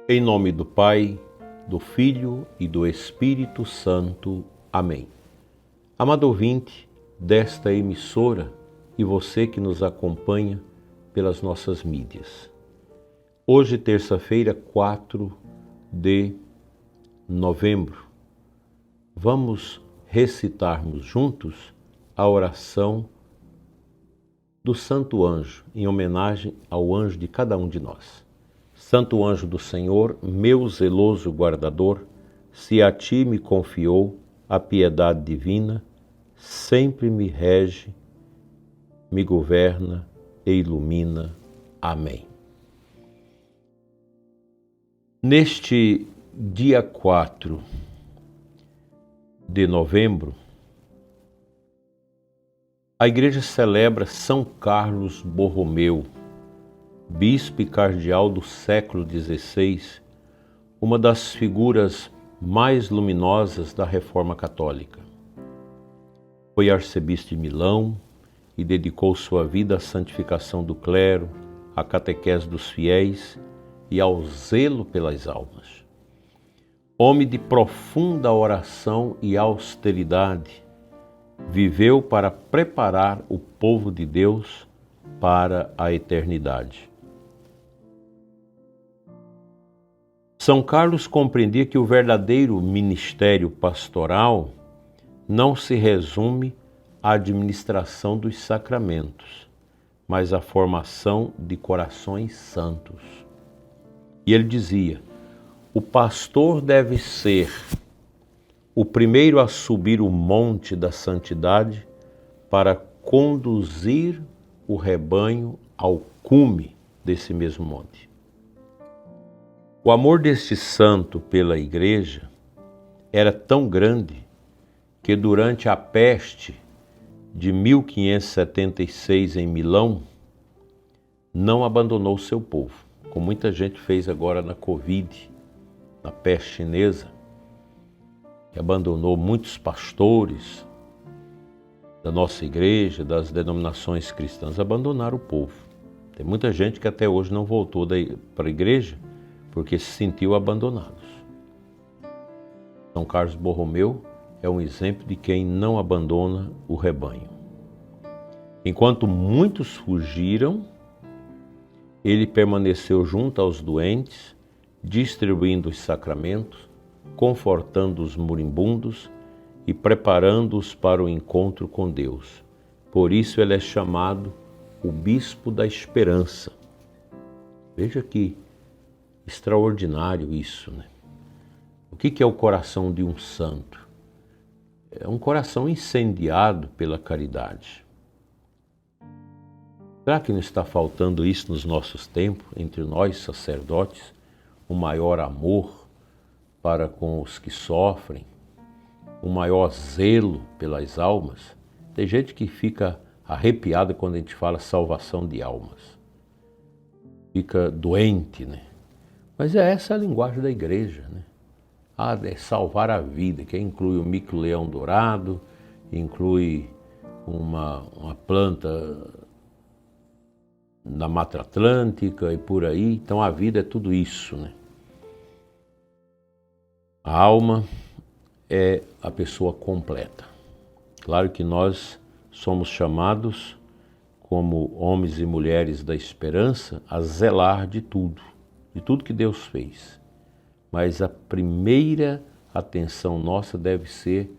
Em nome do Pai, do Filho e do Espírito Santo. Amém. Amado ouvinte desta emissora e você que nos acompanha pelas nossas mídias. Hoje, terça-feira, 4 de novembro, vamos recitarmos juntos a oração do Santo Anjo, em homenagem ao anjo de cada um de nós. Santo anjo do Senhor, meu zeloso guardador, se a ti me confiou a piedade divina, sempre me rege, me governa e ilumina. Amém. Neste dia 4 de novembro, a Igreja celebra São Carlos Borromeu, bispo e cardeal do século XVI, uma das figuras mais luminosas da Reforma Católica. Foi arcebispo de Milão e dedicou sua vida à santificação do clero, à catequese dos fiéis e ao zelo pelas almas. Homem de profunda oração e austeridade, viveu para preparar o povo de Deus para a eternidade. São Carlos compreendia que o verdadeiro ministério pastoral não se resume à administração dos sacramentos, mas à formação de corações santos. E ele dizia: o pastor deve ser o primeiro a subir o monte da santidade para conduzir o rebanho ao cume desse mesmo monte. O amor deste santo pela Igreja era tão grande que durante a peste de 1576 em Milão, não abandonou seu povo, como muita gente fez agora na Covid, na peste chinesa, que abandonou muitos pastores da nossa igreja, das denominações cristãs, abandonaram o povo. Tem muita gente que até hoje não voltou para a igreja porque se sentiu abandonados. São Carlos Borromeu é um exemplo de quem não abandona o rebanho. Enquanto muitos fugiram, ele permaneceu junto aos doentes, distribuindo os sacramentos, confortando os moribundos e preparando-os para o encontro com Deus. Por isso ele é chamado o Bispo da Esperança. Veja que extraordinário isso, né? O que é o coração de um santo? É um coração incendiado pela caridade. Será que não está faltando isso nos nossos tempos, entre nós sacerdotes? Um maior amor para com os que sofrem, um maior zelo pelas almas. Tem gente que fica arrepiada quando a gente fala salvação de almas. Fica doente, né? Mas é essa a linguagem da igreja, né? É salvar a vida, que inclui o mico-leão dourado, inclui uma planta da Mata Atlântica e por aí. Então a vida é tudo isso, né? A alma é a pessoa completa. Claro que nós somos chamados, como homens e mulheres da esperança, a zelar de tudo que Deus fez. Mas a primeira atenção nossa deve ser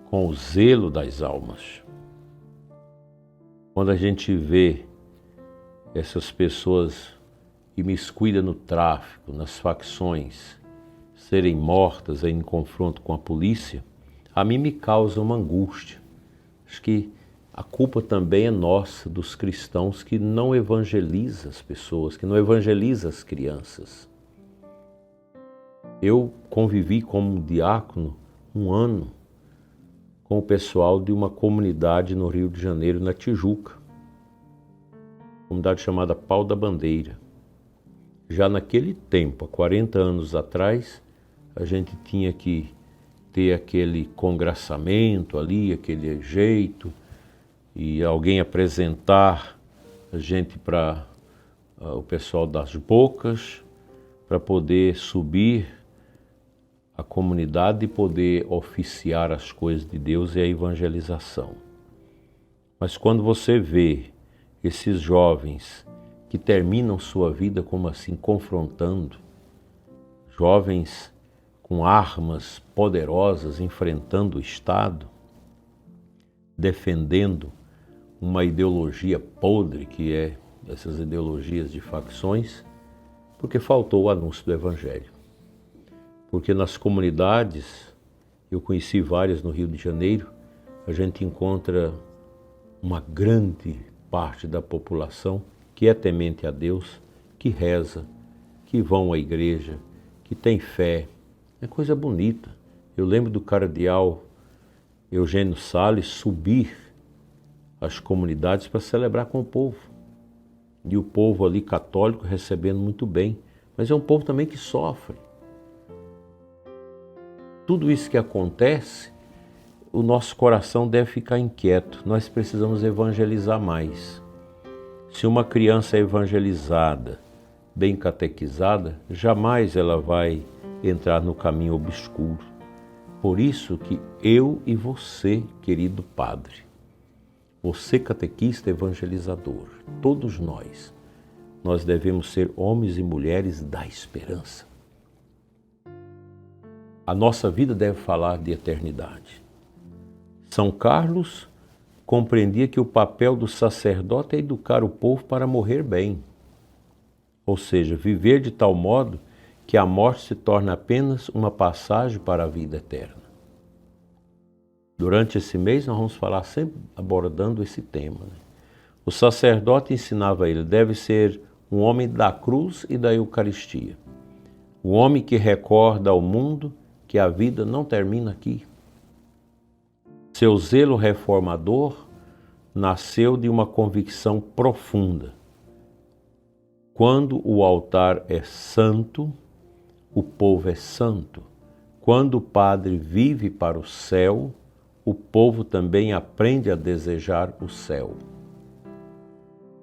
com o zelo das almas. Quando a gente vê essas pessoas imiscuídas no tráfico, nas facções, serem mortas em confronto com a polícia, a mim me causa uma angústia. Acho que a culpa também é nossa, dos cristãos, que não evangeliza as pessoas, que não evangeliza as crianças. Eu convivi como diácono 1 ano com o pessoal de uma comunidade no Rio de Janeiro, na Tijuca, comunidade chamada Pau da Bandeira. Já naquele tempo, há 40 anos atrás, a gente tinha que ter aquele congraçamento ali, aquele jeito, e alguém apresentar a gente para o pessoal das bocas, para poder subir a comunidade e poder oficiar as coisas de Deus e a evangelização. Mas quando você vê esses jovens que terminam sua vida como assim, confrontando, jovens com armas poderosas enfrentando o Estado, defendendo uma ideologia podre que é essas ideologias de facções, porque faltou o anúncio do Evangelho. Porque nas comunidades, eu conheci várias no Rio de Janeiro, a gente encontra uma grande parte da população que é temente a Deus, que reza, que vão à igreja, que tem fé. É coisa bonita. Eu lembro do cardeal Eugênio Salles subir às comunidades para celebrar com o povo. E o povo ali católico recebendo muito bem. Mas é um povo também que sofre. Tudo isso que acontece, o nosso coração deve ficar inquieto. Nós precisamos evangelizar mais. Se uma criança é evangelizada, bem catequizada, jamais ela vai entrar no caminho obscuro. Por isso que eu e você, querido padre, você catequista evangelizador, todos nós devemos ser homens e mulheres da esperança. A nossa vida deve falar de eternidade. São Carlos compreendia que o papel do sacerdote é educar o povo para morrer bem, ou seja, viver de tal modo que a morte se torna apenas uma passagem para a vida eterna. Durante esse mês nós vamos falar sempre abordando esse tema. O sacerdote ensinava a ele, deve ser um homem da cruz e da Eucaristia. Um homem que recorda ao mundo que a vida não termina aqui. Seu zelo reformador nasceu de uma convicção profunda. Quando o altar é santo, o povo é santo. Quando o padre vive para o céu, o povo também aprende a desejar o céu.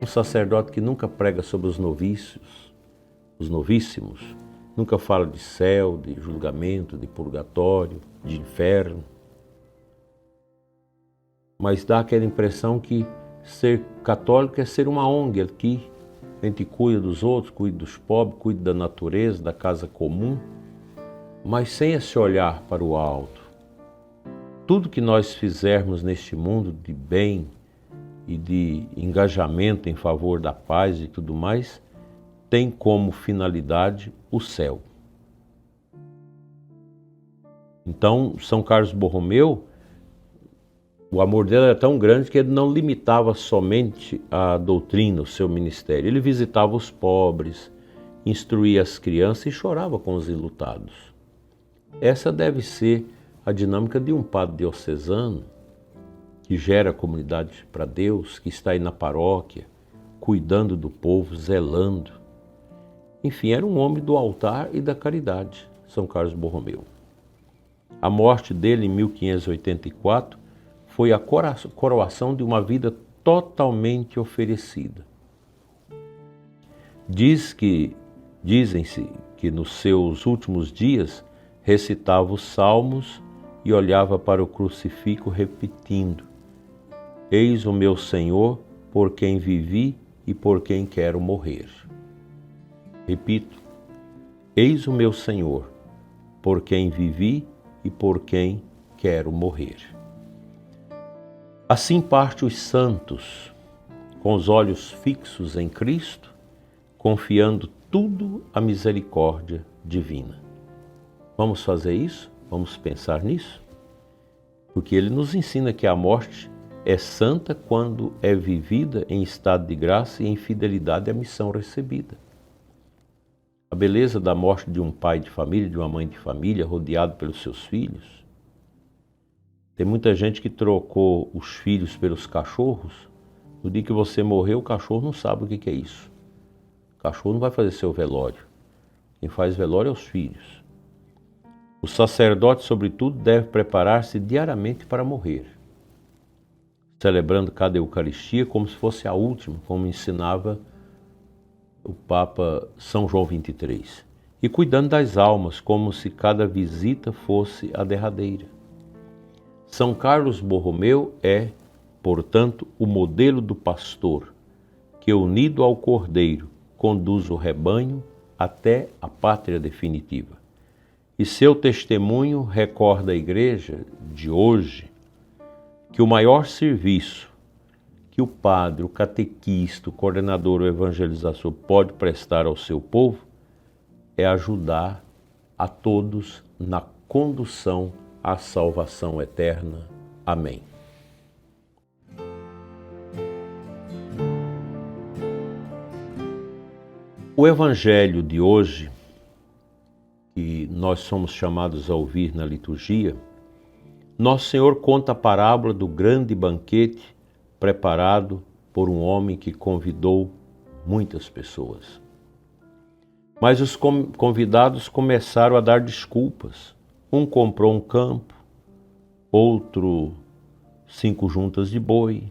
Um sacerdote que nunca prega sobre os novícios, os novíssimos, nunca fala de céu, de julgamento, de purgatório, de inferno, mas dá aquela impressão que ser católico é ser uma ONG aqui. A gente cuida dos outros, cuida dos pobres, cuida da natureza, da casa comum, mas sem esse olhar para o alto. Tudo que nós fizermos neste mundo de bem e de engajamento em favor da paz e tudo mais, tem como finalidade o céu. Então, São Carlos Borromeu, o amor dele era tão grande que ele não limitava somente a doutrina, o seu ministério. Ele visitava os pobres, instruía as crianças e chorava com os enlutados. Essa deve ser a dinâmica de um padre diocesano que gera comunidade para Deus, que está aí na paróquia, cuidando do povo, zelando. Enfim, era um homem do altar e da caridade, São Carlos Borromeu. A morte dele em 1584 foi a coroação de uma vida totalmente oferecida. Dizem-se que nos seus últimos dias recitava os salmos e olhava para o crucifixo repetindo: Eis o meu Senhor, por quem vivi e por quem quero morrer. Repito, eis o meu Senhor, por quem vivi e por quem quero morrer. Assim parte os santos, com os olhos fixos em Cristo, confiando tudo à misericórdia divina. Vamos fazer isso? Vamos pensar nisso? Porque ele nos ensina que a morte é santa quando é vivida em estado de graça e em fidelidade à missão recebida. A beleza da morte de um pai de família, de uma mãe de família, rodeado pelos seus filhos. Tem muita gente que trocou os filhos pelos cachorros. No dia que você morreu, o cachorro não sabe o que é isso. O cachorro não vai fazer seu velório. Quem faz velório é os filhos. O sacerdote, sobretudo, deve preparar-se diariamente para morrer, celebrando cada Eucaristia como se fosse a última, como ensinava o Papa São João XXIII. e cuidando das almas, como se cada visita fosse a derradeira. São Carlos Borromeu é, portanto, o modelo do pastor, que, unido ao Cordeiro, conduz o rebanho até a pátria definitiva. E seu testemunho recorda à Igreja de hoje que o maior serviço que o padre, o catequista, o coordenador, o evangelizador pode prestar ao seu povo é ajudar a todos na condução à salvação eterna. Amém. O evangelho de hoje, que nós somos chamados a ouvir na liturgia, Nosso Senhor conta a parábola do grande banquete preparado por um homem que convidou muitas pessoas. Mas os convidados começaram a dar desculpas. Um comprou um campo, outro 5 juntas de boi,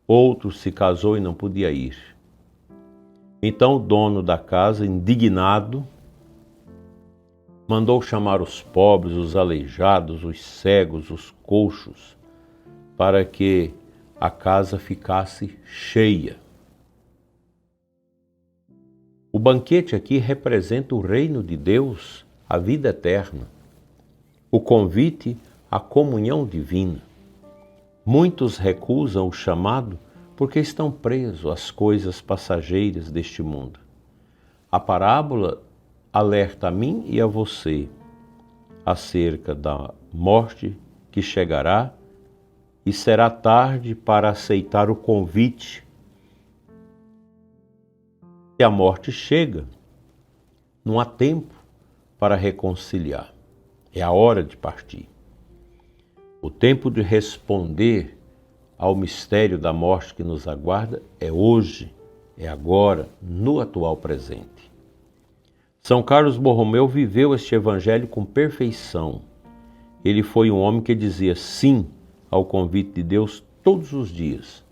outro se casou e não podia ir. Então o dono da casa, indignado, mandou chamar os pobres, os aleijados, os cegos, os coxos, para que a casa ficasse cheia. O banquete aqui representa o reino de Deus, a vida eterna, o convite à comunhão divina. Muitos recusam o chamado porque estão presos às coisas passageiras deste mundo. A parábola alerta a mim e a você acerca da morte que chegará e será tarde para aceitar o convite. Se a morte chega, não há tempo para reconciliar. É a hora de partir. O tempo de responder ao mistério da morte que nos aguarda é hoje, é agora, no atual presente. São Carlos Borromeu viveu este evangelho com perfeição. Ele foi um homem que dizia sim ao convite de Deus todos os dias,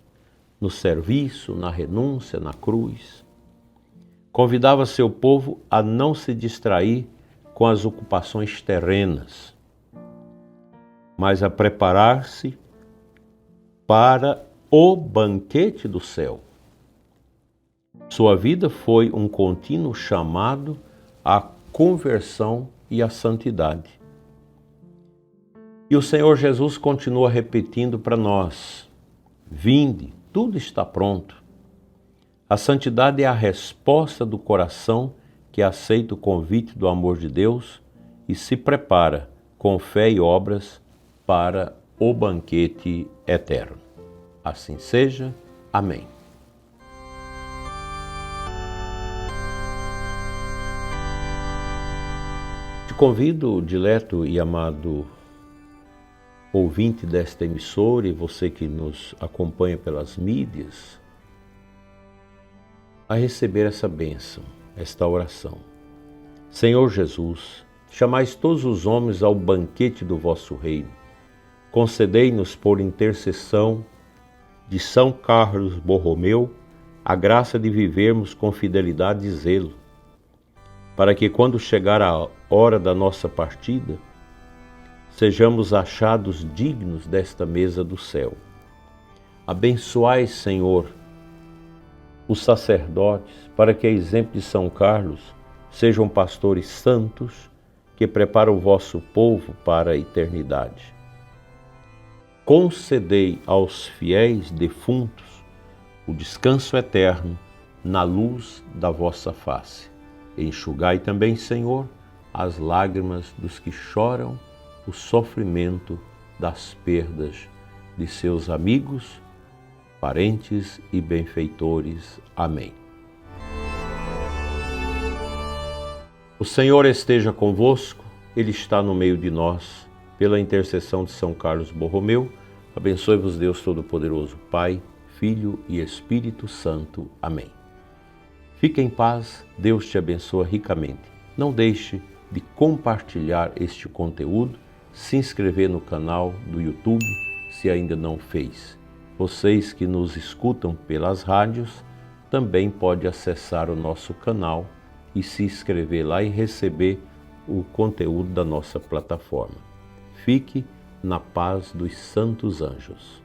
no serviço, na renúncia, na cruz. Convidava seu povo a não se distrair com as ocupações terrenas, mas a preparar-se para o banquete do céu. Sua vida foi um contínuo chamado à conversão e à santidade. E o Senhor Jesus continua repetindo para nós: vinde, tudo está pronto. A santidade é a resposta do coração que aceita o convite do amor de Deus e se prepara com fé e obras para o banquete eterno. Assim seja. Amém. Te convido, dileto e amado ouvinte desta emissora e você que nos acompanha pelas mídias, a receber essa bênção, esta oração. Senhor Jesus, chamais todos os homens ao banquete do vosso reino. Concedei-nos por intercessão de São Carlos Borromeu a graça de vivermos com fidelidade e zelo, para que quando chegar a hora da nossa partida, sejamos achados dignos desta mesa do céu. Abençoai, Senhor, os sacerdotes, para que, a exemplo de São Carlos, sejam pastores santos que preparam o vosso povo para a eternidade. Concedei aos fiéis defuntos o descanso eterno na luz da vossa face. Enxugai também, Senhor, as lágrimas dos que choram o sofrimento das perdas de seus amigos, parentes e benfeitores. Amém. O Senhor esteja convosco, Ele está no meio de nós. Pela intercessão de São Carlos Borromeu, abençoe-vos Deus Todo-Poderoso, Pai, Filho e Espírito Santo. Amém. Fique em paz, Deus te abençoa ricamente. Não deixe de compartilhar este conteúdo, se inscrever no canal do YouTube, se ainda não fez. Vocês que nos escutam pelas rádios, também podem acessar o nosso canal e se inscrever lá e receber o conteúdo da nossa plataforma. Fique na paz dos santos anjos.